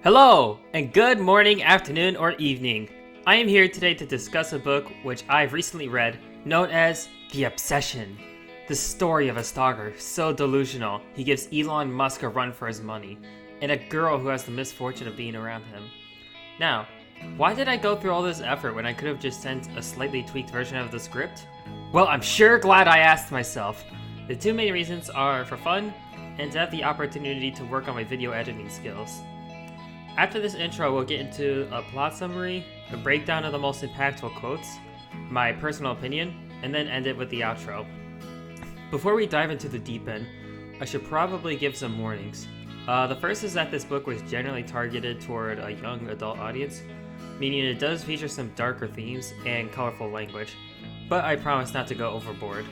Hello, and good morning, afternoon, or evening. I am here today to discuss a book which I've recently read, known as The Obsession. The story of a stalker so delusional he gives Elon Musk a run for his money, and a girl who has the misfortune of being around him. Now, why did I go through all this effort when I could have just sent a slightly tweaked version of the script? Well, I'm sure glad I asked myself. The two main reasons are for fun, and to have the opportunity to work on my video editing skills. After this intro, we'll get into a plot summary, a breakdown of the most impactful quotes, my personal opinion, and then end it with the outro. Before we dive into the deep end, I should probably give some warnings. The first is that this book was generally targeted toward a young adult audience, meaning it does feature some darker themes and colorful language, but I promise not to go overboard.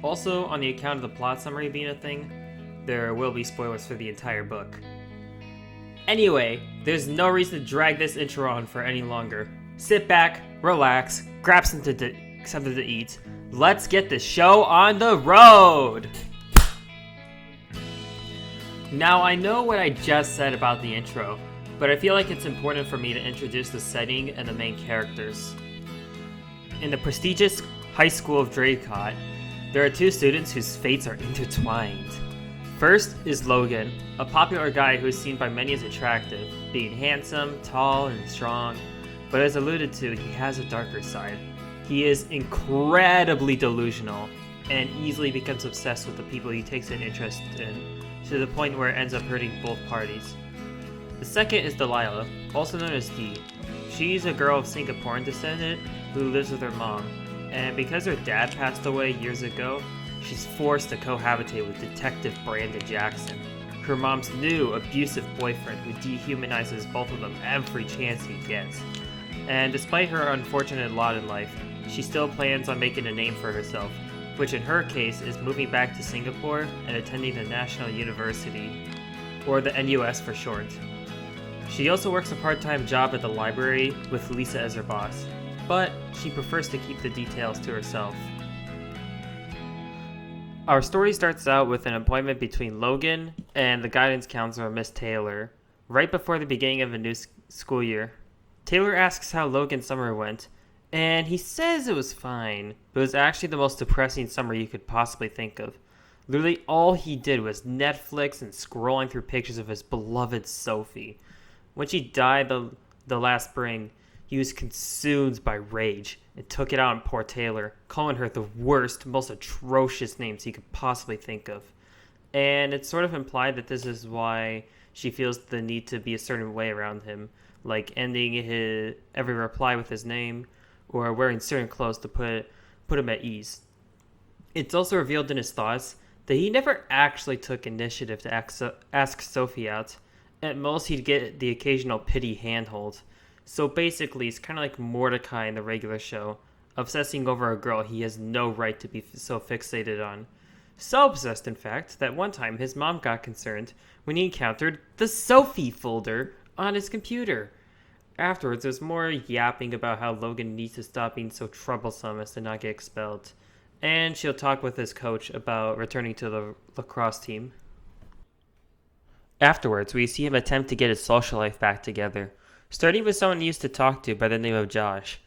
Also, on the account of the plot summary being a thing, there will be spoilers for the entire book. Anyway, there's no reason to drag this intro on for any longer. Sit back, relax, grab something to eat. Let's get the show on the road! Now, I know what I just said about the intro, but I feel like it's important for me to introduce the setting and the main characters. In the prestigious high school of Dracot, there are two students whose fates are intertwined. First is Logan, a popular guy who is seen by many as attractive, being handsome, tall, and strong, but as alluded to, he has a darker side. He is incredibly delusional, and easily becomes obsessed with the people he takes an interest in, to the point where it ends up hurting both parties. The second is Delilah, also known as Dee. She's a girl of Singaporean descent who lives with her mom, and because her dad passed away years ago, she's forced to cohabitate with Detective Brandon Jackson, her mom's new abusive boyfriend who dehumanizes both of them every chance he gets. And despite her unfortunate lot in life, she still plans on making a name for herself, which in her case is moving back to Singapore and attending the National University, or the NUS for short. She also works a part-time job at the library with Lisa as her boss, but she prefers to keep the details to herself. Our story starts out with an appointment between Logan and the guidance counselor, Miss Taylor, right before the beginning of a new school year. Taylor asks how Logan's summer went, and he says it was fine, but it was actually the most depressing summer you could possibly think of. Literally all he did was Netflix and scrolling through pictures of his beloved Sophie. When she died the last spring, he was consumed by rage and took it out on poor Taylor, calling her the worst, most atrocious names he could possibly think of. And it's sort of implied that this is why she feels the need to be a certain way around him, like ending every reply with his name, or wearing certain clothes to put him at ease. It's also revealed in his thoughts that he never actually took initiative to ask Sophie out. At most, he'd get the occasional pity handhold. So basically, it's kind of like Mordecai in the regular show, obsessing over a girl he has no right to be so fixated on. So obsessed, in fact, that one time his mom got concerned when he encountered the Sophie folder on his computer. Afterwards, there's more yapping about how Logan needs to stop being so troublesome as to not get expelled. And she'll talk with his coach about returning to the lacrosse team. Afterwards, we see him attempt to get his social life back together, starting with someone he used to talk to by the name of Josh.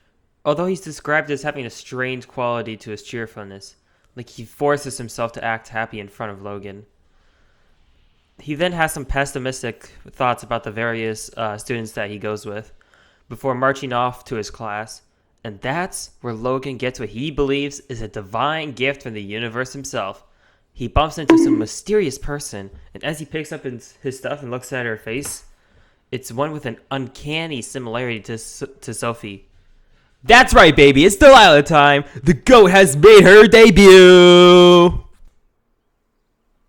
Although he's described as having a strange quality to his cheerfulness, like he forces himself to act happy in front of Logan. He then has some pessimistic thoughts about the various students that he goes with, before marching off to his class, and that's where Logan gets what he believes is a divine gift from the universe himself. He bumps into some mysterious person, and as he picks up his stuff and looks at her face, it's one with an uncanny similarity to Sophie. That's right, baby, it's Delilah time! The GOAT has made her debut!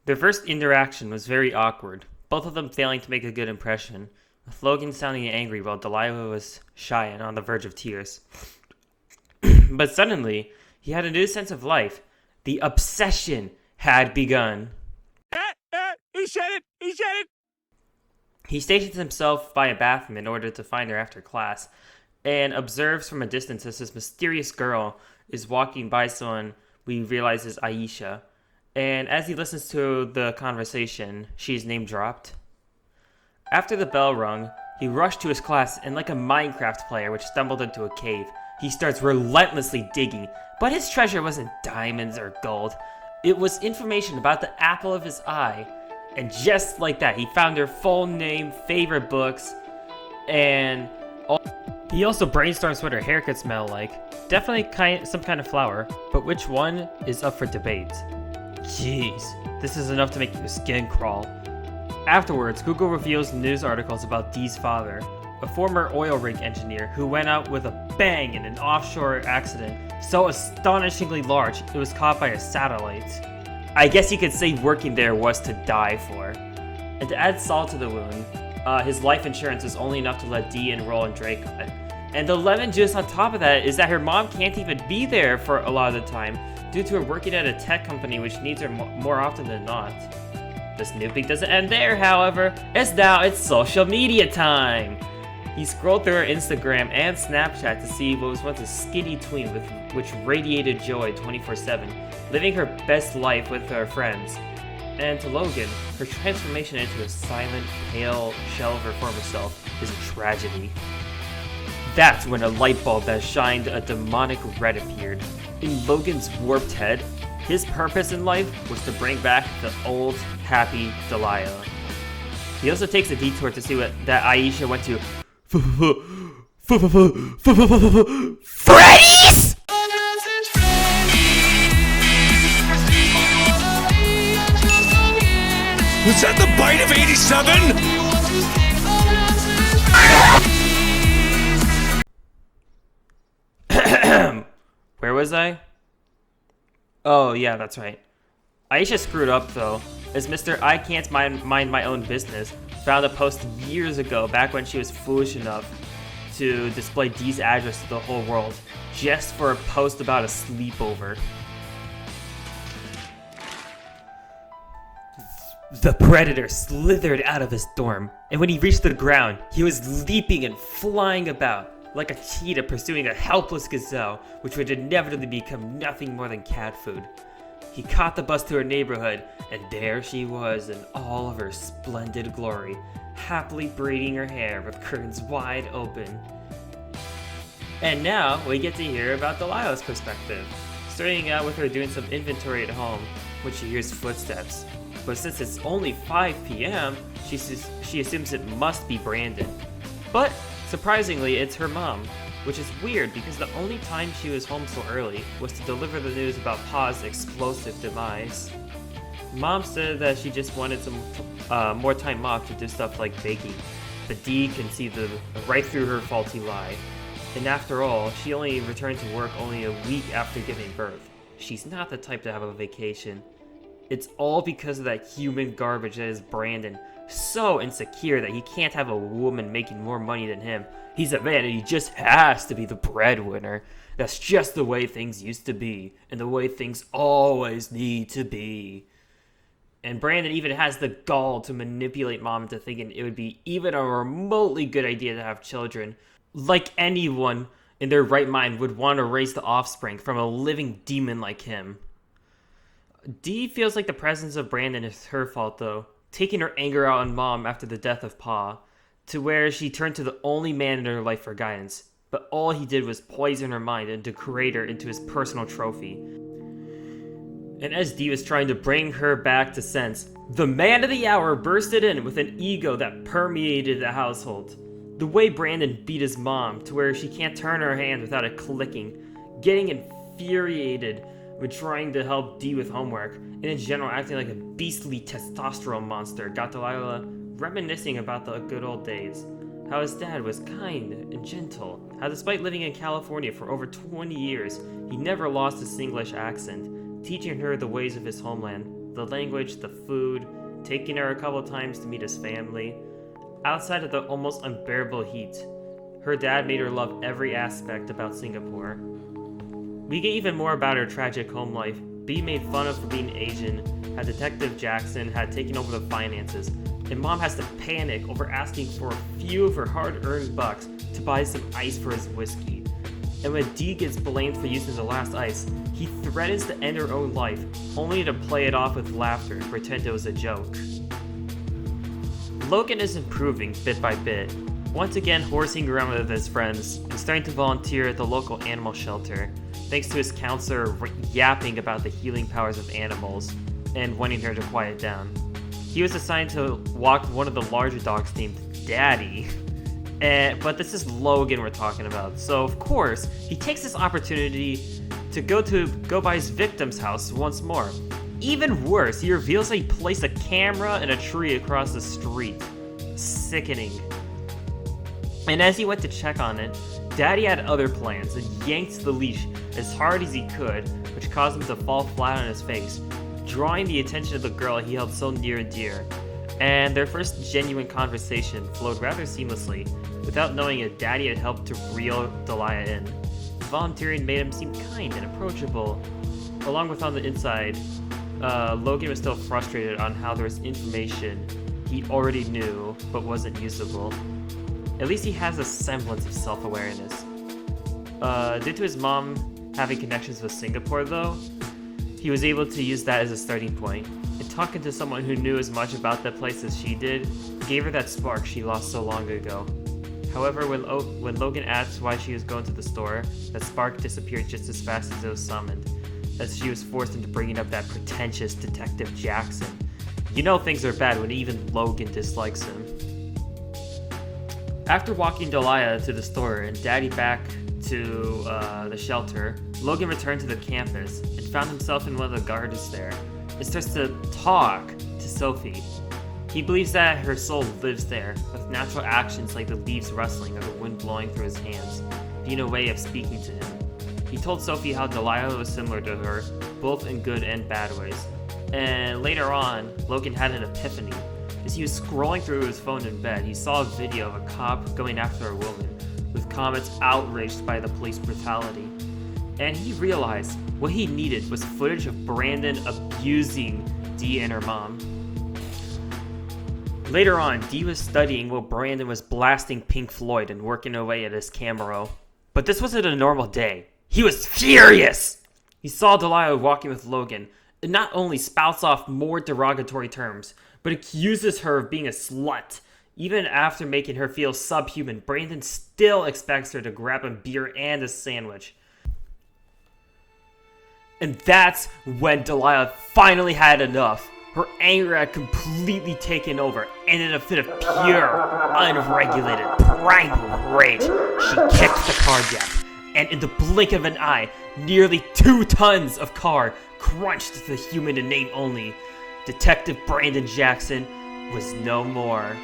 Their first interaction was very awkward, both of them failing to make a good impression, with Logan sounding angry while Delilah was shy and on the verge of tears. But suddenly, he had a new sense of life. The obsession had begun. He said it! He said it! He stations himself by a bathroom in order to find her after class, and observes from a distance as this mysterious girl is walking by someone we realize is Aisha. And as he listens to the conversation, she's name dropped. After the bell rung, he He rushed to his class, and like a Minecraft player which stumbled into a cave, he starts relentlessly digging, but his treasure wasn't diamonds or gold. It was information about the apple of his eye. And just like that, he found her full name, favorite books, and he also brainstorms what her hair could smell like. Definitely some kind of flower, but which one is up for debate. Jeez, this is enough to make your skin crawl. Afterwards, Google reveals news articles about Dee's father, a former oil rig engineer who went out with a bang in an offshore accident so astonishingly large it was caught by a satellite. I guess you could say working there was to die for. And to add salt to the wound, his life insurance is only enough to let Dee enroll in Drake. And the lemon juice on top of that is that her mom can't even be there for a lot of the time due to her working at a tech company which needs her more often than not. The snooping doesn't end there, however, as now it's social media time! He scrolled through her Instagram and Snapchat to see what was once a skinny tween which radiated joy 24/7, living her best life with her friends. And to Logan, her transformation into a silent, pale shell of her former self is a tragedy. That's when a light bulb that shined a demonic red appeared. In Logan's warped head, his purpose in life was to bring back the old, happy Delilah. He also takes a detour to see that Aisha went to Freddy's! Was that the bite of 87? Where was I? Oh, yeah, that's right. Aisha screwed up, though, as Mr. I Can't Mind My Own Business found a post years ago, back when she was foolish enough to display Dee's address to the whole world, just for a post about a sleepover. The Predator slithered out of his dorm, and when he reached the ground, he was leaping and flying about, like a cheetah pursuing a helpless gazelle, which would inevitably become nothing more than cat food. He caught the bus to her neighborhood, and there she was in all of her splendid glory, happily braiding her hair with curtains wide open. And now, we get to hear about Delilah's perspective, starting out with her doing some inventory at home when she hears footsteps. But since it's only 5 p.m., she assumes it must be Brandon. But, surprisingly, it's her mom, which is weird because the only time she was home so early was to deliver the news about Pa's explosive demise. Mom said that she just wanted some more time off to do stuff like baking, but Dee can see right through her faulty lie. And after all, she only returned to work only a week after giving birth. She's not the type to have a vacation. It's all because of that human garbage that is Brandon, so insecure that he can't have a woman making more money than him. He's a man and he just has to be the breadwinner. That's just the way things used to be, and the way things always need to be. And Brandon even has the gall to manipulate Mom into thinking it would be even a remotely good idea to have children. Like anyone in their right mind would want to raise the offspring from a living demon like him. Dee feels like the presence of Brandon is her fault though, taking her anger out on Mom after the death of Pa, to where she turned to the only man in her life for guidance, but all he did was poison her mind and degrade her into his personal trophy. And as Dee was trying to bring her back to sense, the man of the hour bursted in with an ego that permeated the household. The way Brandon beat his mom to where she can't turn her hand without it clicking, getting infuriated with trying to help Dee with homework, and in general acting like a beastly testosterone monster, got Delilah reminiscing about the good old days. How his dad was kind and gentle, how despite living in California for over 20 years, he never lost his English accent, teaching her the ways of his homeland, the language, the food, taking her a couple times to meet his family. Outside of the almost unbearable heat, her dad made her love every aspect about Singapore. We get even more about her tragic home life. Bea made fun of for being Asian, how Detective Jackson had taken over the finances, and Mom has to panic over asking for a few of her hard-earned bucks to buy some ice for his whiskey. And when Dee gets blamed for using the last ice, he threatens to end her own life, only to play it off with laughter and pretend it was a joke. Logan is improving bit by bit. once again horsing around with his friends and starting to volunteer at the local animal shelter, thanks to his counselor yapping about the healing powers of animals and wanting her to quiet down. He was assigned to walk one of the larger dogs named Daddy, but this is Logan we're talking about. So of course, he takes this opportunity to go by his victim's house once more. Even worse, he reveals that he placed a camera in a tree across the street. Sickening. And as he went to check on it, Daddy had other plans and yanked the leash as hard as he could, which caused him to fall flat on his face, drawing the attention of the girl he held so near and dear. And their first genuine conversation flowed rather seamlessly, without knowing it. Daddy had helped to reel Delia in. Volunteering made him seem kind and approachable. Along with on the inside, Logan was still frustrated on how there was information he already knew but wasn't usable. At least he has a semblance of self-awareness. Due to his mom having connections with Singapore though, he was able to use that as a starting point, and talking to someone who knew as much about that place as she did gave her that spark she lost so long ago. However, when Logan asked why she was going to the store, that spark disappeared just as fast as it was summoned, as she was forced into bringing up that pretentious Detective Jackson. You know things are bad when even Logan dislikes him. After walking Delia to the store and Daddy back to the shelter, Logan returned to the campus and found himself in one of the gardens there. It starts to talk to Sophie. He believes that her soul lives there, with natural actions like the leaves rustling or the wind blowing through his hands being a way of speaking to him. He told Sophie how Delilah was similar to her, both in good and bad ways. And later on, Logan had an epiphany. As he was scrolling through his phone in bed, he saw a video of a cop going after a woman, with comments outraged by the police brutality. And he realized what he needed was footage of Brandon abusing Dee and her mom. Later on, Dee was studying while Brandon was blasting Pink Floyd and working away at his camera. But this wasn't a normal day. He was furious! He saw Delilah walking with Logan, and not only spouts off more derogatory terms, but accuses her of being a slut. Even after making her feel subhuman, Brandon still expects her to grab a beer and a sandwich. And that's when Delilah finally had enough. Her anger had completely taken over, and in a fit of pure, unregulated, primal rage, she kicked the car jack. And in the blink of an eye, nearly 2 tons of car crunched to the human in name only. Detective Brandon Jackson was no more.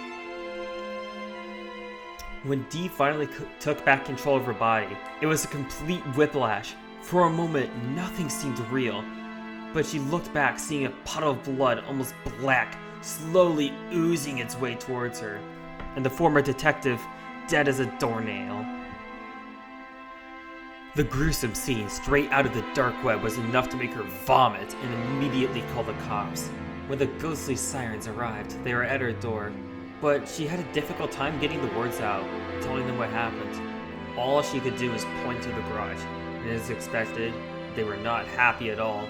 When Dee finally took back control of her body, it was a complete whiplash. For a moment, nothing seemed real. But she looked back, seeing a puddle of blood, almost black, slowly oozing its way towards her, and the former detective dead as a doornail. The gruesome scene straight out of the dark web was enough to make her vomit and immediately call the cops. When the ghostly sirens arrived, they were at her door, but she had a difficult time getting the words out, telling them what happened. All she could do was point to the garage, and as expected, they were not happy at all.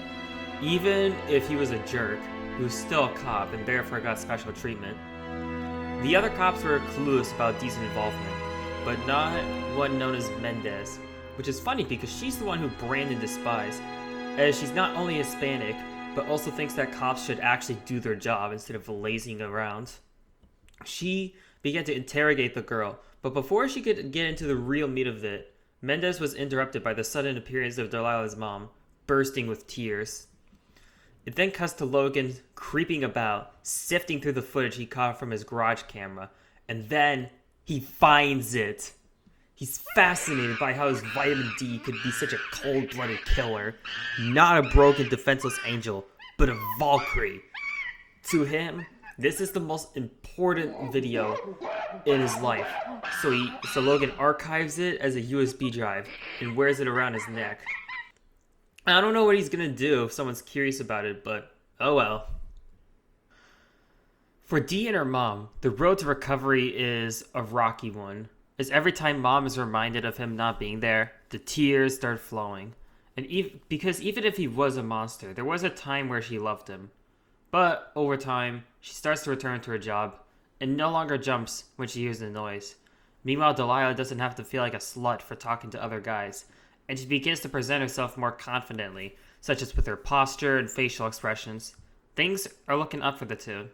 Even if he was a jerk, he was still a cop and therefore got special treatment. The other cops were clueless about Dee's involvement, but not one known as Mendez, which is funny because she's the one who Brandon despised, as she's not only Hispanic, but also thinks that cops should actually do their job instead of lazing around. She began to interrogate the girl, but before she could get into the real meat of it, Mendez was interrupted by the sudden appearance of Delilah's mom, bursting with tears. It then cuts to Logan creeping about, sifting through the footage he caught from his garage camera, and then he finds it. He's fascinated by how his vitamin D could be such a cold-blooded killer. Not a broken, defenseless angel, but a Valkyrie. To him, this is the most important video in his life. So Logan archives it as a USB drive and wears it around his neck. I don't know what he's gonna do if someone's curious about it, but oh well. For Dee and her mom, the road to recovery is a rocky one, as every time mom is reminded of him not being there, the tears start flowing. And because even if he was a monster, there was a time where she loved him. But over time, she starts to return to her job, and no longer jumps when she hears the noise. Meanwhile, Delilah doesn't have to feel like a slut for talking to other guys, and she begins to present herself more confidently, such as with her posture and facial expressions. Things are looking up for the two.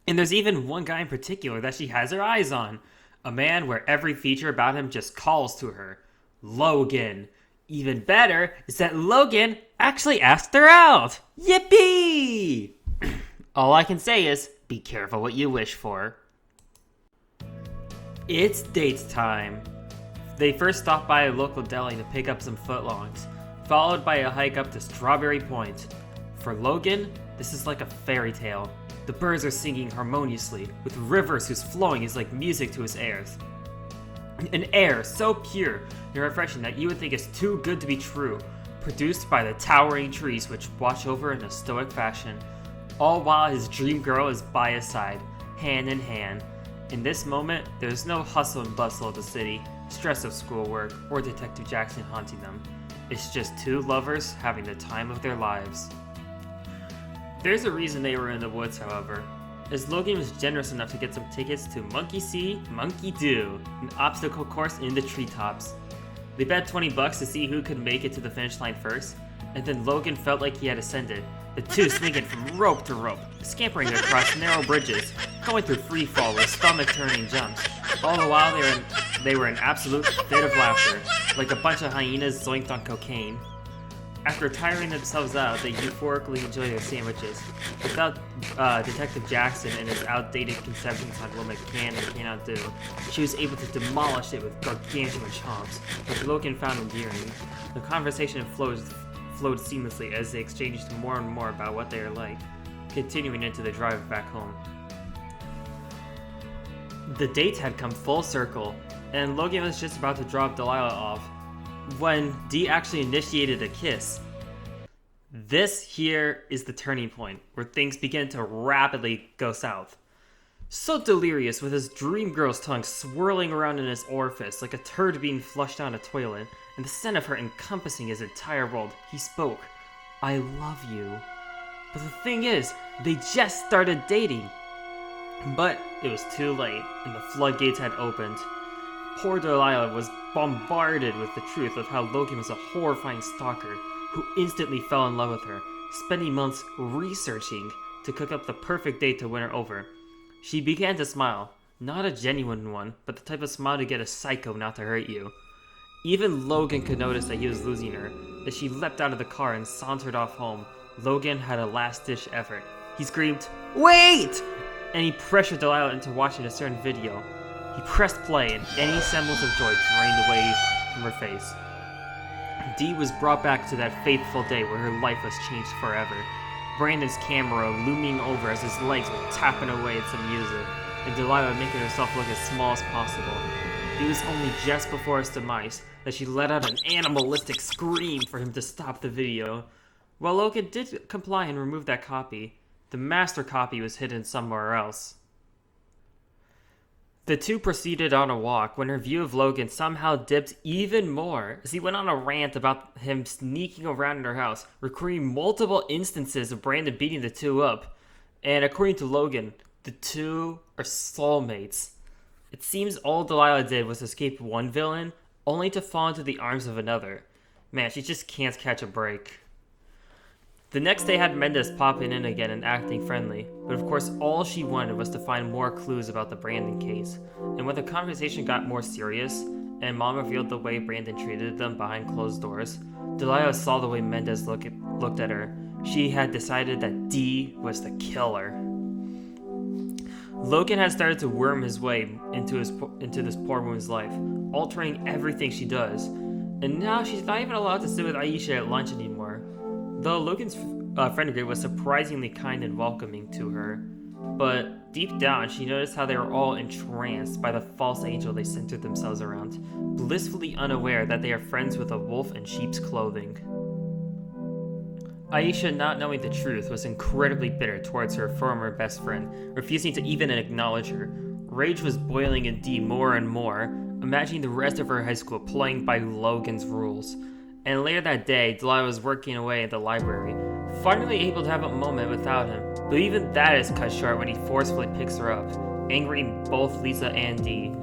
And there's even one guy in particular that she has her eyes on. A man where every feature about him just calls to her. Logan. Even better is that Logan actually asked her out. Yippee! All I can say is, be careful what you wish for. It's date time. They first stop by a local deli to pick up some footlongs, followed by a hike up to Strawberry Point. For Logan, this is like a fairy tale. The birds are singing harmoniously, with rivers whose flowing is like music to his ears. An air so pure and refreshing that you would think it's too good to be true, produced by the towering trees which watch over in a stoic fashion, all while his dream girl is by his side, hand in hand. In this moment, there's no hustle and bustle of the city, stress of schoolwork, or Detective Jackson haunting them. It's just two lovers having the time of their lives. There's a reason they were in the woods, however, as Logan was generous enough to get some tickets to Monkey See, Monkey Do, an obstacle course in the treetops. They bet $20 to see who could make it to the finish line first, and then Logan felt like he had ascended, the two swinging from rope to rope, scampering across narrow bridges, going through free fall with stomach-turning jumps. All the while they were in absolute fit of laughter, like a bunch of hyenas zoinked on cocaine. After tiring themselves out, they euphorically enjoy their sandwiches. Without Detective Jackson and his outdated conceptions on what McCann and cannot do, she was able to demolish it with gargantuan chomps, which Logan found endearing. The conversation flowed seamlessly as they exchanged more and more about what they are like, continuing into the drive back home. The date had come full circle, and Logan was just about to drop Delilah off when Dee actually initiated a kiss. This here is the turning point, where things begin to rapidly go south. So delirious, with his dream girl's tongue swirling around in his orifice like a turd being flushed down a toilet, and the scent of her encompassing his entire world, he spoke, "I love you." But the thing is, they just started dating. But it was too late, and the floodgates had opened. Poor Delilah was bombarded with the truth of how Logan was a horrifying stalker who instantly fell in love with her, spending months researching to cook up the perfect date to win her over. She began to smile, not a genuine one, but the type of smile to get a psycho not to hurt you. Even Logan could notice that he was losing her. As she leapt out of the car and sauntered off home, Logan had a last-ditch effort. He screamed, "Wait!" and he pressured Delilah into watching a certain video. He pressed play, and any semblance of joy drained away from her face. Dee was brought back to that fateful day where her life was changed forever. Brandon's camera looming over as his legs were tapping away at some music, and Delilah making herself look as small as possible. It was only just before his demise that she let out an animalistic scream for him to stop the video. While Logan did comply and remove that copy, the master copy was hidden somewhere else. The two proceeded on a walk when her view of Logan somehow dipped even more as he went on a rant about him sneaking around in her house, recording multiple instances of Brandon beating the two up. And according to Logan, the two are soulmates. It seems all Delilah did was escape one villain, only to fall into the arms of another. Man, she just can't catch a break. The next day had Mendez popping in again and acting friendly, but of course all she wanted was to find more clues about the Brandon case. And when the conversation got more serious, and Mom revealed the way Brandon treated them behind closed doors, Delilah saw the way Mendez looked at her. She had decided that Dee was the killer. Logan had started to worm his way into this poor woman's life, altering everything she does. And now she's not even allowed to sit with Aisha at lunch anymore. Though Logan's friend group was surprisingly kind and welcoming to her, but deep down she noticed how they were all entranced by the false angel they centered themselves around, blissfully unaware that they are friends with a wolf in sheep's clothing. Aisha, not knowing the truth, was incredibly bitter towards her former best friend, refusing to even acknowledge her. Rage was boiling in Dee more and more, imagining the rest of her high school playing by Logan's rules. And later that day, Delilah was working away at the library, finally able to have a moment without him. But even that is cut short when he forcefully picks her up, angering both Lisa and Dee.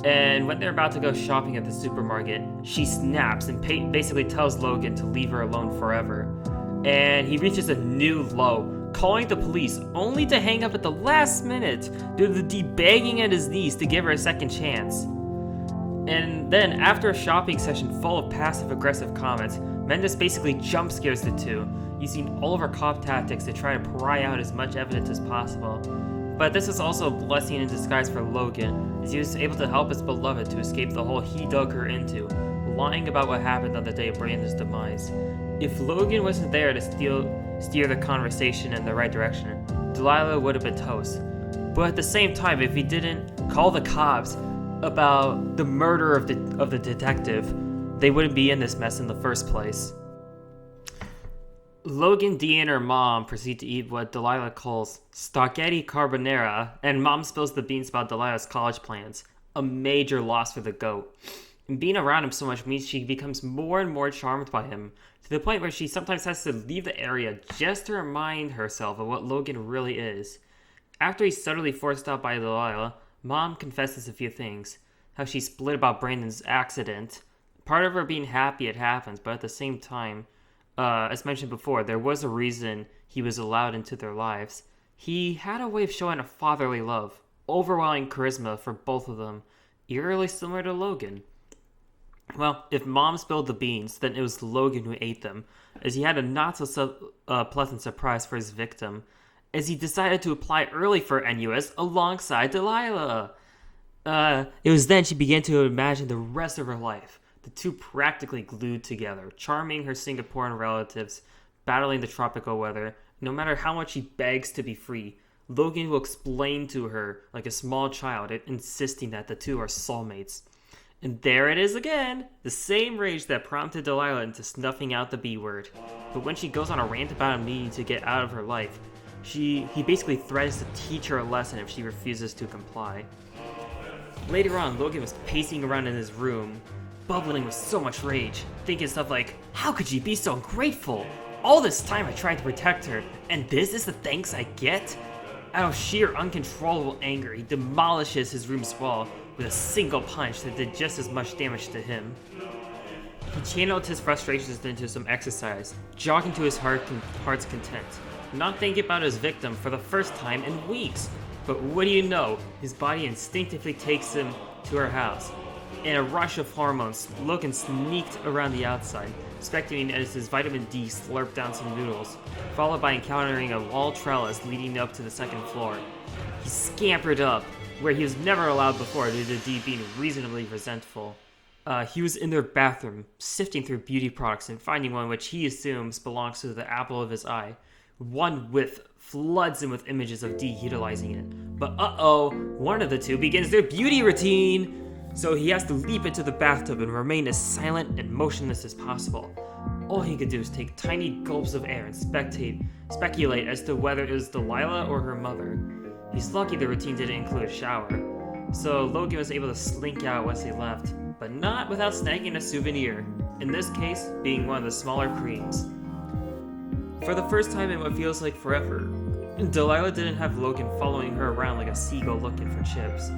And when they're about to go shopping at the supermarket, she snaps and basically tells Logan to leave her alone forever. And he reaches a new low, calling the police only to hang up at the last minute due to the D begging at his knees to give her a second chance. And then, after a shopping session full of passive-aggressive comments, Mendes basically jump scares the two, using all of her cop tactics to try to pry out as much evidence as possible. But this is also a blessing in disguise for Logan, as he was able to help his beloved to escape the hole he dug her into, lying about what happened on the day of Brandon's demise. If Logan wasn't there to steer the conversation in the right direction, Delilah would have been toast. But at the same time, if he didn't call the cops about the murder of the detective, they wouldn't be in this mess in the first place. Logan, Dee, and her mom proceed to eat what Delilah calls spaghetti carbonara, and Mom spills the beans about Delilah's college plans, a major loss for the goat. And being around him so much means she becomes more and more charmed by him, to the point where she sometimes has to leave the area just to remind herself of what Logan really is. After he's subtly forced out by Delilah, Mom confesses a few things. How she split about Brandon's accident. Part of her being happy it happens, but at the same time, as mentioned before, there was a reason he was allowed into their lives. He had a way of showing a fatherly love, overwhelming charisma for both of them, eerily similar to Logan. Well, if Mom spilled the beans, then it was Logan who ate them, as he had a not-so-pleasant surprise for his victim, as he decided to apply early for NUS alongside Delilah. It was then she began to imagine the rest of her life, the two practically glued together, charming her Singaporean relatives, battling the tropical weather. No matter how much she begs to be free, Logan will explain to her like a small child, insisting that the two are soulmates. And there it is again, the same rage that prompted Delilah into snuffing out the B word. But when she goes on a rant about him needing to get out of her life, he basically threatens to teach her a lesson if she refuses to comply. Later on, Logan was pacing around in his room, bubbling with so much rage, thinking stuff like, how could she be so ungrateful? All this time I tried to protect her, and this is the thanks I get? Out of sheer uncontrollable anger, he demolishes his room's wall with a single punch that did just as much damage to him. He channeled his frustrations into some exercise, jogging to his heart's content, not thinking about his victim for the first time in weeks. But what do you know, his body instinctively takes him to her house. In a rush of hormones, Logan sneaked around the outside, spectating as his vitamin D slurped down some noodles, followed by encountering a wall trellis leading up to the second floor. He scampered up, where he was never allowed before due to D being reasonably resentful. He was in their bathroom, sifting through beauty products and finding one which he assumes belongs to the apple of his eye. One whiff floods him with images of D utilizing it. But one of the two begins their beauty routine! So he has to leap into the bathtub and remain as silent and motionless as possible. All he could do is take tiny gulps of air and speculate as to whether it was Delilah or her mother. He's lucky the routine didn't include a shower, so Logan was able to slink out once they left, but not without snagging a souvenir, in this case being one of the smaller creams. For the first time in what feels like forever, Delilah didn't have Logan following her around like a seagull looking for chips.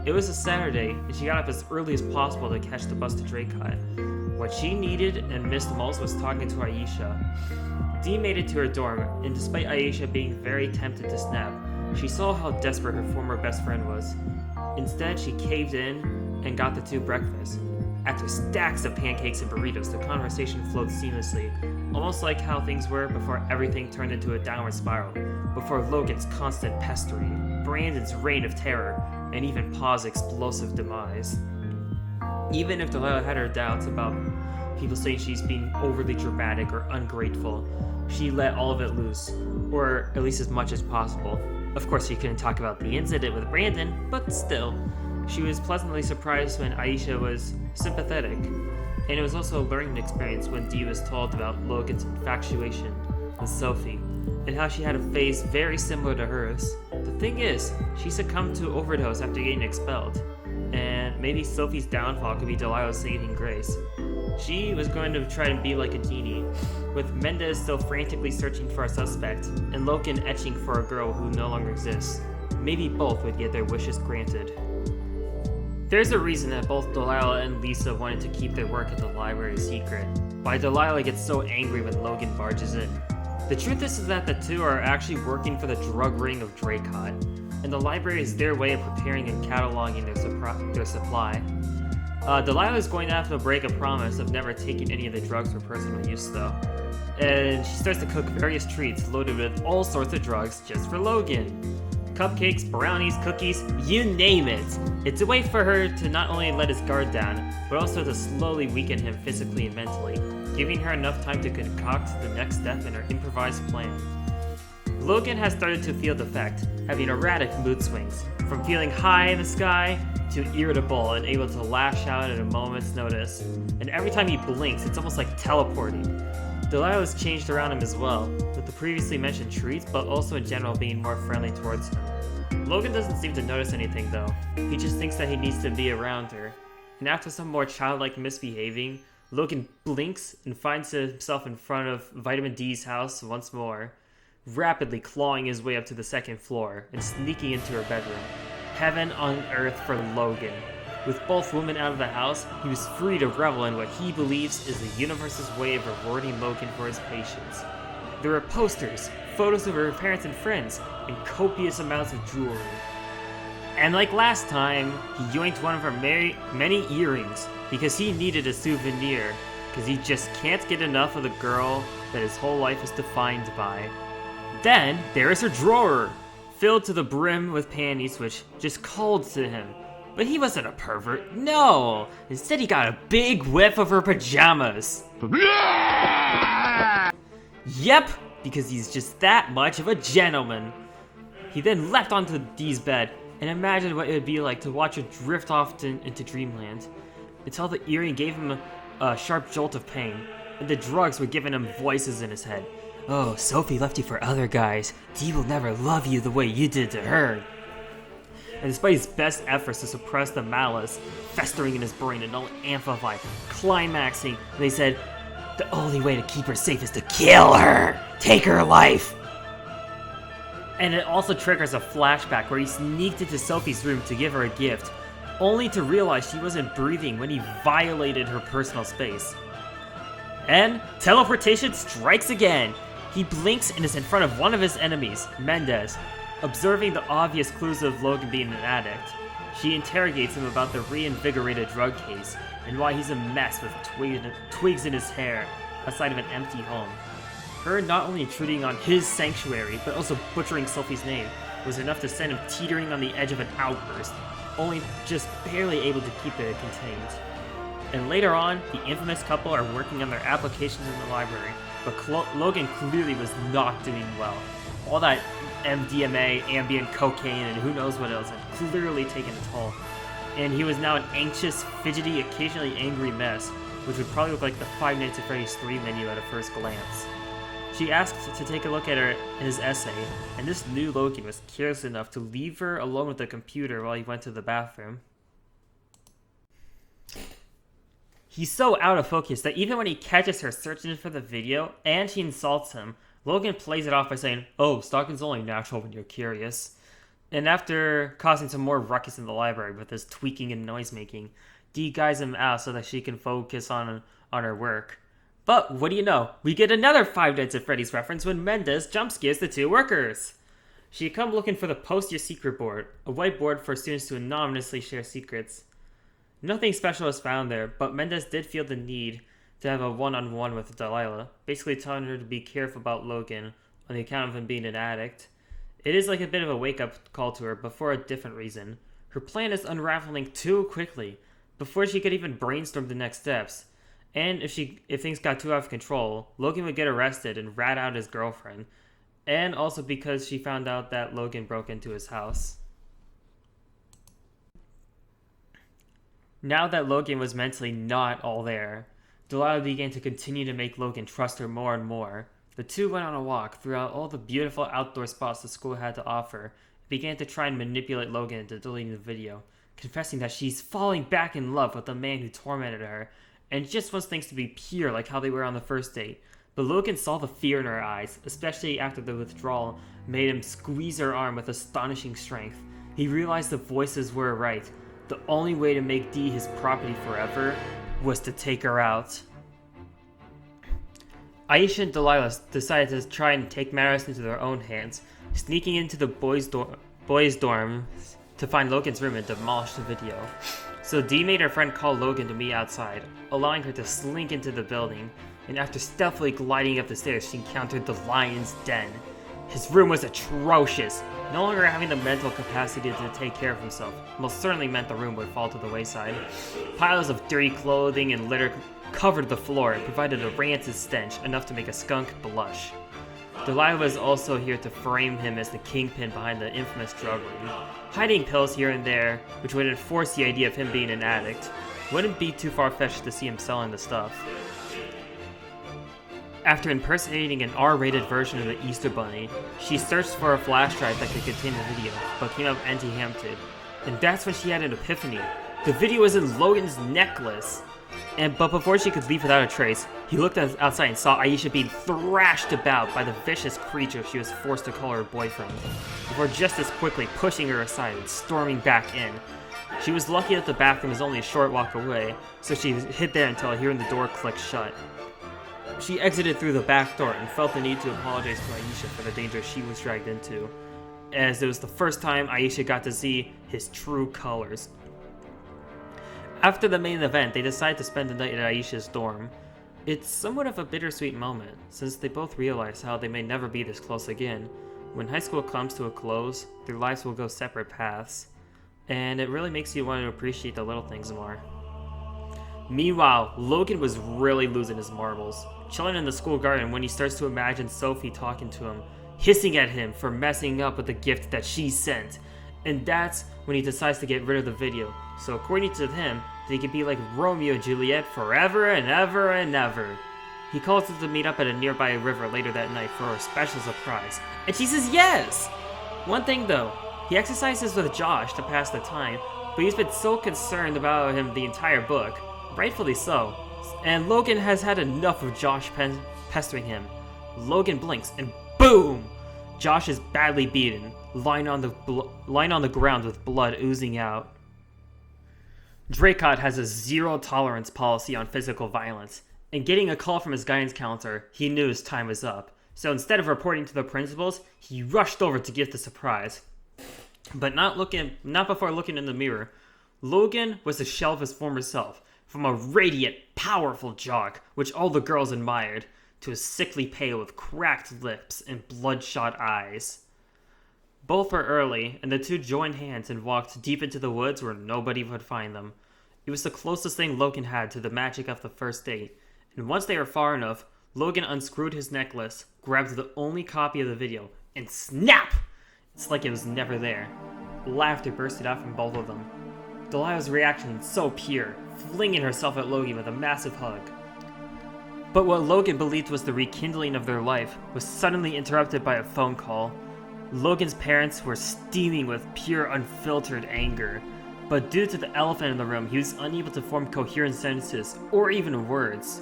It was a Saturday, and she got up as early as possible to catch the bus to Draycott. What she needed and missed most was talking to Aisha. Dee made it to her dorm, and despite Aisha being very tempted to snap, she saw how desperate her former best friend was. Instead, she caved in and got the two breakfast. After stacks of pancakes and burritos, the conversation flowed seamlessly, almost like how things were before everything turned into a downward spiral, before Logan's constant pestering, Brandon's reign of terror, and even Pa's explosive demise. Even if Delilah had her doubts about people saying she's being overly dramatic or ungrateful, she let all of it loose, or at least as much as possible. Of course, she couldn't talk about the incident with Brandon, but still. She was pleasantly surprised when Aisha was sympathetic, and it was also a learning experience when Dee was told about Logan's infatuation with Sophie, and how she had a phase very similar to hers. The thing is, she succumbed to overdose after getting expelled, and maybe Sophie's downfall could be Delilah's saving grace. She was going to try to be like a genie, with Mendes still frantically searching for a suspect, and Logan etching for a girl who no longer exists. Maybe both would get their wishes granted. There's a reason that both Delilah and Lisa wanted to keep their work at the library a secret. Why Delilah gets so angry when Logan barges in. The truth is that the two are actually working for the drug ring of Dracot, and the library is their way of preparing and cataloging their supply. Delilah is going to have to break a promise of never taking any of the drugs for personal use though. And she starts to cook various treats loaded with all sorts of drugs just for Logan. Cupcakes, brownies, cookies, you name it. It's a way for her to not only let his guard down, but also to slowly weaken him physically and mentally, giving her enough time to concoct the next step in her improvised plan. Logan has started to feel the effect, having erratic mood swings, from feeling high in the sky to irritable and able to lash out at a moment's notice. And every time he blinks, it's almost like teleporting. Delilah's changed around him as well, with the previously mentioned treats, but also in general being more friendly towards him. Logan doesn't seem to notice anything though. He just thinks that he needs to be around her. And after some more childlike misbehaving, Logan blinks and finds himself in front of Vitamin D's house once more, rapidly clawing his way up to the second floor and sneaking into her bedroom. Heaven on earth for Logan. With both women out of the house, he was free to revel in what he believes is the universe's way of rewarding Logan for his patience. There were posters, photos of her parents and friends, and copious amounts of jewelry. And like last time, he yoinked one of her many earrings because he needed a souvenir, because he just can't get enough of the girl that his whole life is defined by. Then, there is her drawer, filled to the brim with panties which just called to him. But he wasn't a pervert, no! Instead he got a big whiff of her pajamas. Yep, because he's just that much of a gentleman. He then leapt onto Dee's bed and imagined what it would be like to watch her drift off into dreamland, until the earring gave him a sharp jolt of pain, and the drugs were giving him voices in his head. Oh, Sophie left you for other guys. Dee will never love you the way you did to her. And despite his best efforts to suppress the malice festering in his brain and only amplify, climaxing, they said, the only way to keep her safe is to kill her! Take her life! And it also triggers a flashback where he sneaked into Sophie's room to give her a gift, only to realize she wasn't breathing when he violated her personal space. And teleportation strikes again! He blinks and is in front of one of his enemies, Mendez. Observing the obvious clues of Logan being an addict, she interrogates him about the reinvigorated drug case and why he's a mess with twigs in his hair outside of an empty home. Her not only intruding on his sanctuary, but also butchering Sophie's name was enough to send him teetering on the edge of an outburst, only just barely able to keep it contained. And later on, the infamous couple are working on their applications in the library, but Logan clearly was not doing well. All that MDMA, ambient cocaine, and who knows what else had clearly taken a toll. And he was now an anxious, fidgety, occasionally angry mess, which would probably look like the Five Nights at Freddy's 3 menu at a first glance. She asked to take a look at his essay, and this new Logan was careless enough to leave her alone with the computer while he went to the bathroom. He's so out of focus that even when he catches her searching for the video and she insults him, Logan plays it off by saying, oh, stalking's only natural when you're curious. And after causing some more ruckus in the library with his tweaking and noise making, Dee guides him out so that she can focus on her work. But what do you know? We get another Five Nights at Freddy's reference when Mendez jump scares the two workers. She had come looking for the Post Your Secret board, a whiteboard for students to anonymously share secrets. Nothing special was found there, but Mendez did feel the need to have a one-on-one with Delilah, basically telling her to be careful about Logan on the account of him being an addict. It is like a bit of a wake-up call to her, but for a different reason. Her plan is unraveling too quickly, before she could even brainstorm the next steps. And if things got too out of control, Logan would get arrested and rat out his girlfriend. And also because she found out that Logan broke into his house. Now that Logan was mentally not all there, Delilah began to continue to make Logan trust her more and more. The two went on a walk throughout all the beautiful outdoor spots the school had to offer, and began to try and manipulate Logan into deleting the video, confessing that she's falling back in love with the man who tormented her, and just wants things to be pure like how they were on the first date. But Logan saw the fear in her eyes, especially after the withdrawal made him squeeze her arm with astonishing strength. He realized the voices were right. The only way to make D his property forever was to take her out. Aisha and Delilah decided to try and take matters into their own hands, sneaking into the boys' dorm to find Logan's room and demolish the video. So Dee made her friend call Logan to meet outside, allowing her to slink into the building, and after stealthily gliding up the stairs, she encountered the lion's den. His room was atrocious. No longer having the mental capacity to take care of himself most certainly meant the room would fall to the wayside. Piles of dirty clothing and litter covered the floor and provided a rancid stench enough to make a skunk blush. Delilah was also here to frame him as the kingpin behind the infamous drug ring. Hiding pills here and there, which would enforce the idea of him being an addict, wouldn't be too far-fetched to see him selling the stuff. After impersonating an R-rated version of the Easter Bunny, she searched for a flash drive that could contain the video, but came up empty-handed. And that's when she had an epiphany. The video was in Logan's necklace! But before she could leave without a trace, he looked outside and saw Aisha being thrashed about by the vicious creature she was forced to call her boyfriend, before just as quickly pushing her aside and storming back in. She was lucky that the bathroom was only a short walk away, so she hid there until hearing the door click shut. She exited through the back door and felt the need to apologize to Aisha for the danger she was dragged into, as it was the first time Aisha got to see his true colors. After the main event, they decided to spend the night at Aisha's dorm. It's somewhat of a bittersweet moment, since they both realize how they may never be this close again. When high school comes to a close, their lives will go separate paths, and it really makes you want to appreciate the little things more. Meanwhile, Logan was really losing his marbles, chilling in the school garden when he starts to imagine Sophie talking to him, hissing at him for messing up with the gift that she sent. And that's when he decides to get rid of the video, so according to him, they could be like Romeo and Juliet forever and ever and ever. He calls her to meet up at a nearby river later that night for a special surprise, and she says yes! One thing though, he exercises with Josh to pass the time, but he's been so concerned about him the entire book, rightfully so, and Logan has had enough of Josh pestering him. Logan blinks, and boom! Josh is badly beaten, lying on the ground with blood oozing out. Dracott has a zero-tolerance policy on physical violence, and getting a call from his guidance counselor, he knew his time was up. So instead of reporting to the principals, he rushed over to give the surprise. But not before looking in the mirror. Logan was a shell of his former self, from a radiant, powerful jock, which all the girls admired, to a sickly pale with cracked lips and bloodshot eyes. Both were early, and the two joined hands and walked deep into the woods where nobody would find them. It was the closest thing Logan had to the magic of the first date, and once they were far enough, Logan unscrewed his necklace, grabbed the only copy of the video, and snap! It's like it was never there. Laughter bursted out from both of them. Delilah's reaction was so pure, flinging herself at Logan with a massive hug. But what Logan believed was the rekindling of their life was suddenly interrupted by a phone call. Logan's parents were steaming with pure, unfiltered anger, but due to the elephant in the room, he was unable to form coherent sentences or even words.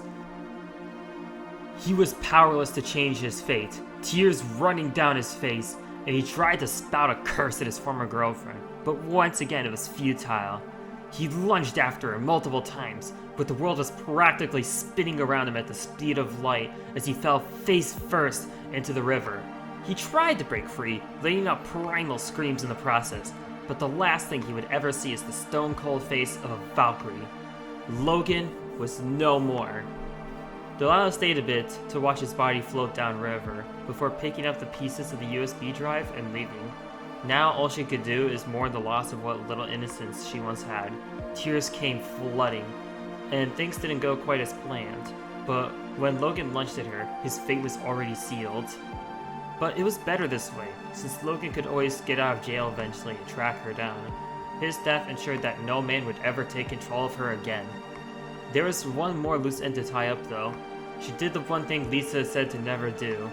He was powerless to change his fate, tears running down his face, and he tried to spout a curse at his former girlfriend, but once again it was futile. He lunged after her multiple times, but the world was practically spinning around him at the speed of light as he fell face first into the river. He tried to break free, letting out primal screams in the process, but the last thing he would ever see is the stone-cold face of a Valkyrie. Logan was no more. Delilah stayed a bit to watch his body float downriver before picking up the pieces of the USB drive and leaving. Now all she could do is mourn the loss of what little innocence she once had. Tears came flooding, and things didn't go quite as planned. But when Logan lunged at her, his fate was already sealed. But it was better this way, since Logan could always get out of jail eventually and track her down. His death ensured that no man would ever take control of her again. There was one more loose end to tie up though. She did the one thing Lisa said to never do,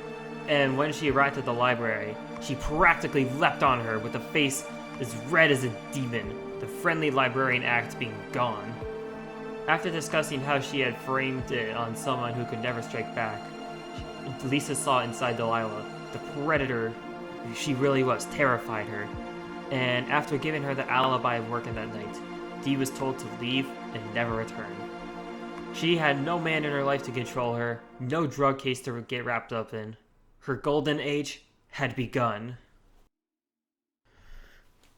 and when she arrived at the library, she practically leapt on her with a face as red as a demon, the friendly librarian act being gone. After discussing how she had framed it on someone who could never strike back, Lisa saw inside Delilah. The predator she really was terrified her, and after giving her the alibi of working that night, Dee was told to leave and never return. She had no man in her life to control her, no drug case to get wrapped up in. Her golden age had begun.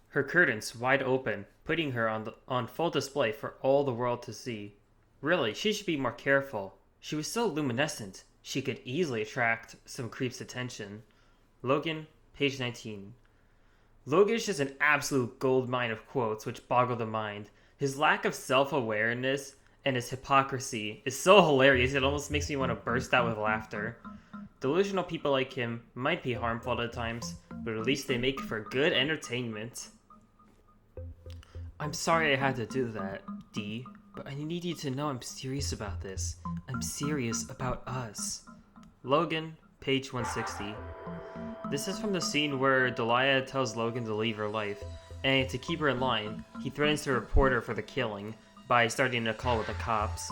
Her curtains wide open, putting her on full display for all the world to see. Really, she should be more careful. She was so luminescent, she could easily attract some creep's attention. Logan, page 19. Logan is just an absolute goldmine of quotes which boggle the mind. His lack of self-awareness and his hypocrisy is so hilarious it almost makes me want to burst out with laughter. Delusional people like him might be harmful at times, but at least they make for good entertainment. I'm sorry I had to do that, Dee, but I need you to know I'm serious about this. I'm serious about us. Logan, page 160. This is from the scene where Delia tells Logan to leave her life, and to keep her in line, he threatens to report her for the killing by starting a call with the cops.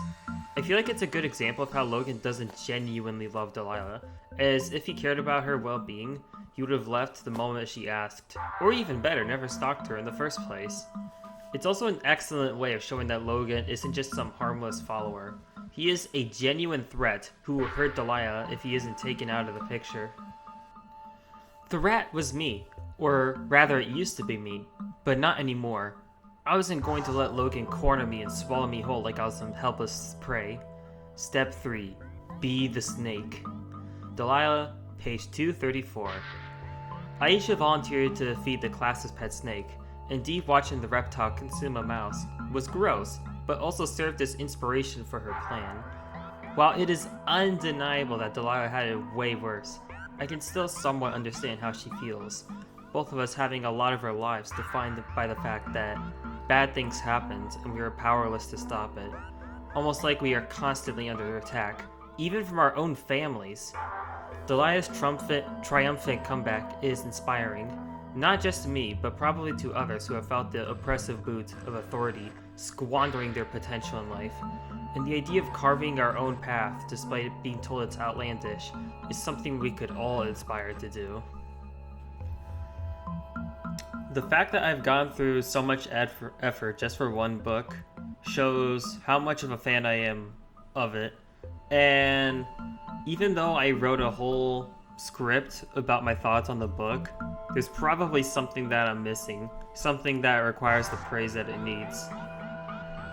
I feel like it's a good example of how Logan doesn't genuinely love Delilah, as if he cared about her well-being, he would have left the moment she asked, or even better, never stalked her in the first place. It's also an excellent way of showing that Logan isn't just some harmless follower. He is a genuine threat who will hurt Delilah if he isn't taken out of the picture. The rat was me, or rather it used to be me, but not anymore. I wasn't going to let Logan corner me and swallow me whole like I was some helpless prey. Step 3. Be the snake. Delilah, page 234. Aisha volunteered to feed the class's pet snake, and Dee watching the reptile consume a mouse was gross, but also served as inspiration for her plan. While it is undeniable that Delilah had it way worse, I can still somewhat understand how she feels. Both of us having a lot of our lives defined by the fact that bad things happened and we are powerless to stop it. Almost like we are constantly under attack, even from our own families. Delilah's triumphant comeback is inspiring, not just to me, but probably to others who have felt the oppressive boot of authority squandering their potential in life. And the idea of carving our own path, despite it being told it's outlandish, is something we could all aspire to do. The fact that I've gone through so much effort just for one book shows how much of a fan I am of it. And even though I wrote a whole script about my thoughts on the book, there's probably something that I'm missing, something that requires the praise that it needs.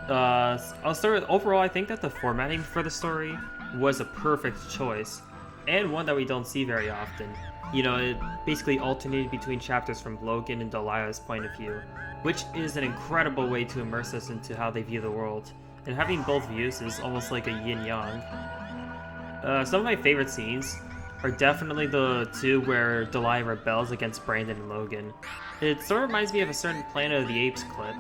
I'll start with, overall, I think that the formatting for the story was a perfect choice, and one that we don't see very often. You know, it basically alternated between chapters from Logan and Delilah's point of view, which is an incredible way to immerse us into how they view the world. And having both views is almost like a yin-yang. Some of my favorite scenes are definitely the two where Delilah rebels against Brandon and Logan. It sort of reminds me of a certain Planet of the Apes clip.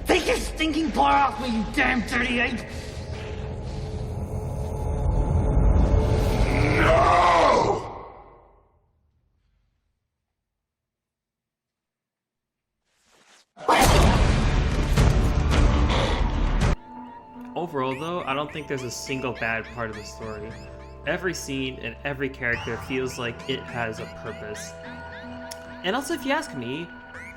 Take your stinking paw off me, you damn dirty ape! No! Overall though, I don't think there's a single bad part of the story. Every scene and every character feels like it has a purpose. And also, if you ask me,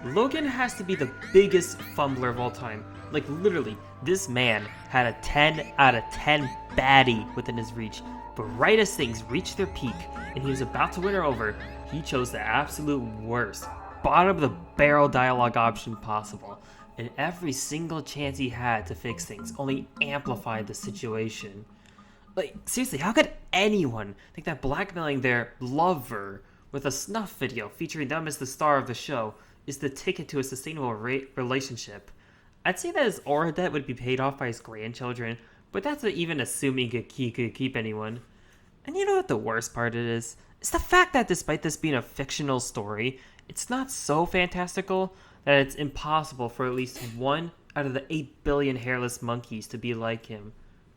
Logan has to be the biggest fumbler of all time. Like literally, this man had a 10 out of 10 baddie within his reach, but right as things reached their peak and he was about to win her over, he chose the absolute worst, bottom of the barrel dialogue option possible, and every single chance he had to fix things only amplified the situation. Like, seriously, how could anyone think that blackmailing their lover with a snuff video featuring them as the star of the show is the ticket to a sustainable relationship? I'd say that his aura debt would be paid off by his grandchildren, but that's not even assuming he could keep anyone. And you know what the worst part it is? It's the fact that despite this being a fictional story, it's not so fantastical that it's impossible for at least one out of the 8 billion hairless monkeys to be like him.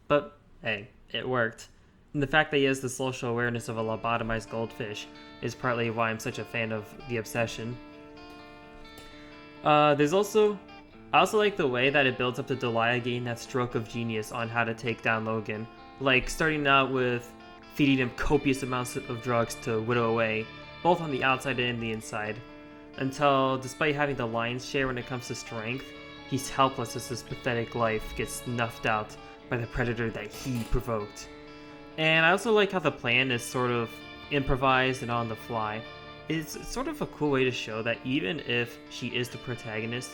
But hey, it worked. And the fact that he has the social awareness of a lobotomized goldfish is partly why I'm such a fan of the obsession. I also like the way that it builds up to Delilah getting that stroke of genius on how to take down Logan. Like, starting out with feeding him copious amounts of drugs to whittle away, both on the outside and the inside, until, despite having the lion's share when it comes to strength, he's helpless as his pathetic life gets snuffed out by the predator that he provoked. And I also like how the plan is sort of improvised and on the fly. It's sort of a cool way to show that even if she is the protagonist,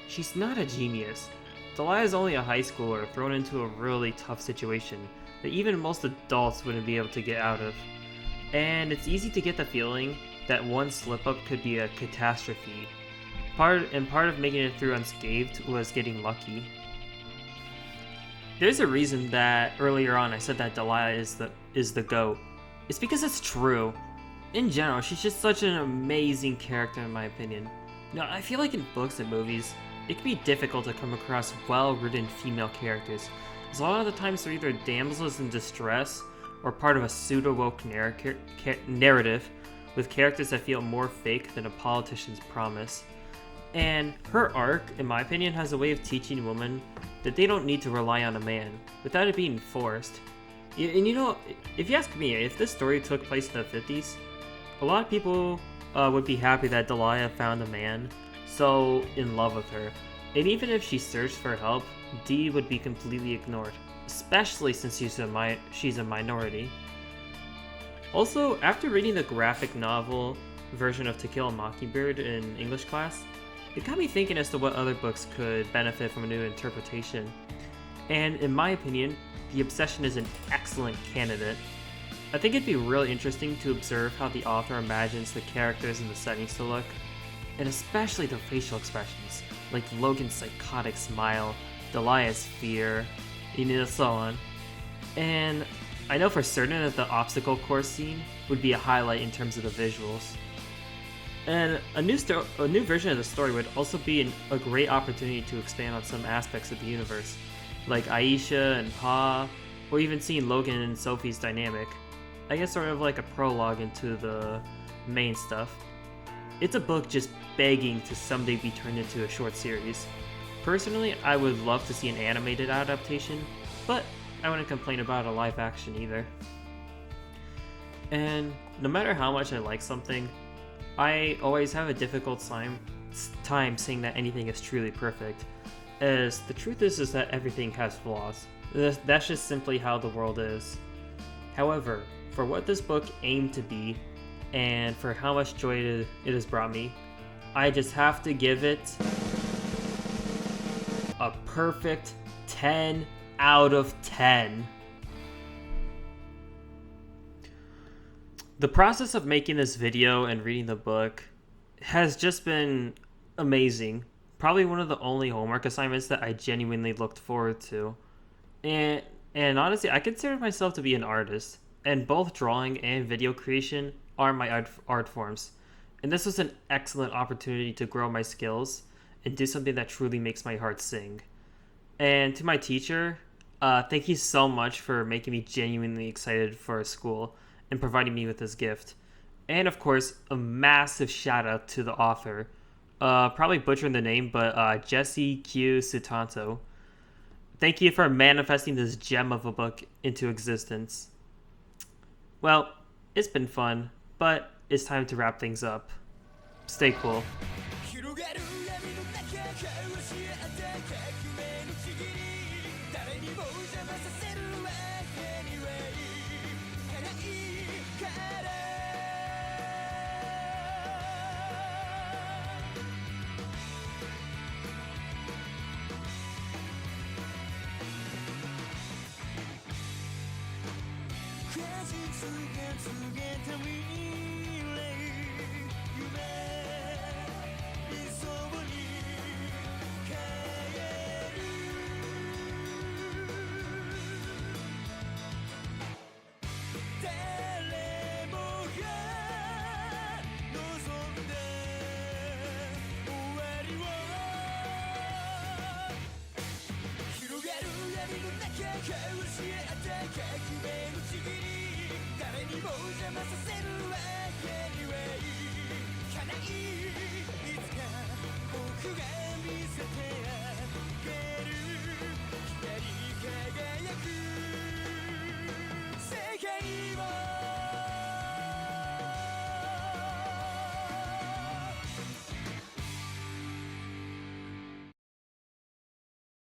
she's not a genius. Delia is only a high schooler thrown into a really tough situation that even most adults wouldn't be able to get out of. And it's easy to get the feeling that one slip-up could be a catastrophe. Part of making it through unscathed was getting lucky. There's a reason that earlier on I said that Delia is the GOAT. It's because it's true. In general, she's just such an amazing character in my opinion. Now, I feel like in books and movies, it can be difficult to come across well-written female characters, as a lot of the times they're either damsels in distress or part of a pseudo-woke narrative with characters that feel more fake than a politician's promise. And her arc, in my opinion, has a way of teaching women that they don't need to rely on a man without it being forced. And you know, if you ask me, if this story took place in the 50s, a lot of people would be happy that Delia found a man so in love with her. And even if she searched for help, Dee would be completely ignored, especially since she's a minority. Also, after reading the graphic novel version of To Kill a Mockingbird in English class, it got me thinking as to what other books could benefit from a new interpretation. And in my opinion, The Obsession is an excellent candidate. I think it'd be really interesting to observe how the author imagines the characters and the settings to look, and especially the facial expressions, like Logan's psychotic smile, Delia's fear, and so on. And I know for certain that the obstacle course scene would be a highlight in terms of the visuals. And a new version of the story would also be a great opportunity to expand on some aspects of the universe, like Aisha and Pa, or even seeing Logan and Sophie's dynamic. I guess sort of like a prologue into the main stuff. It's a book just begging to someday be turned into a short series. Personally, I would love to see an animated adaptation, but I wouldn't complain about a live action either. And no matter how much I like something, I always have a difficult time saying that anything is truly perfect, as the truth is that everything has flaws. That's just simply how the world is. However, for what this book aimed to be, and for how much joy it has brought me, I just have to give it a perfect 10 out of 10. The process of making this video and reading the book has just been amazing. Probably one of the only homework assignments that I genuinely looked forward to. And honestly, I consider myself to be an artist, and both drawing and video creation are my art forms. And this was an excellent opportunity to grow my skills and do something that truly makes my heart sing. And to my teacher, thank you so much for making me genuinely excited for school and providing me with this gift. And of course, a massive shout out to the author. Probably butchering the name, but Jesse Q. Sutanto. Thank you for manifesting this gem of a book into existence. Well, it's been fun, but it's time to wrap things up. Stay cool.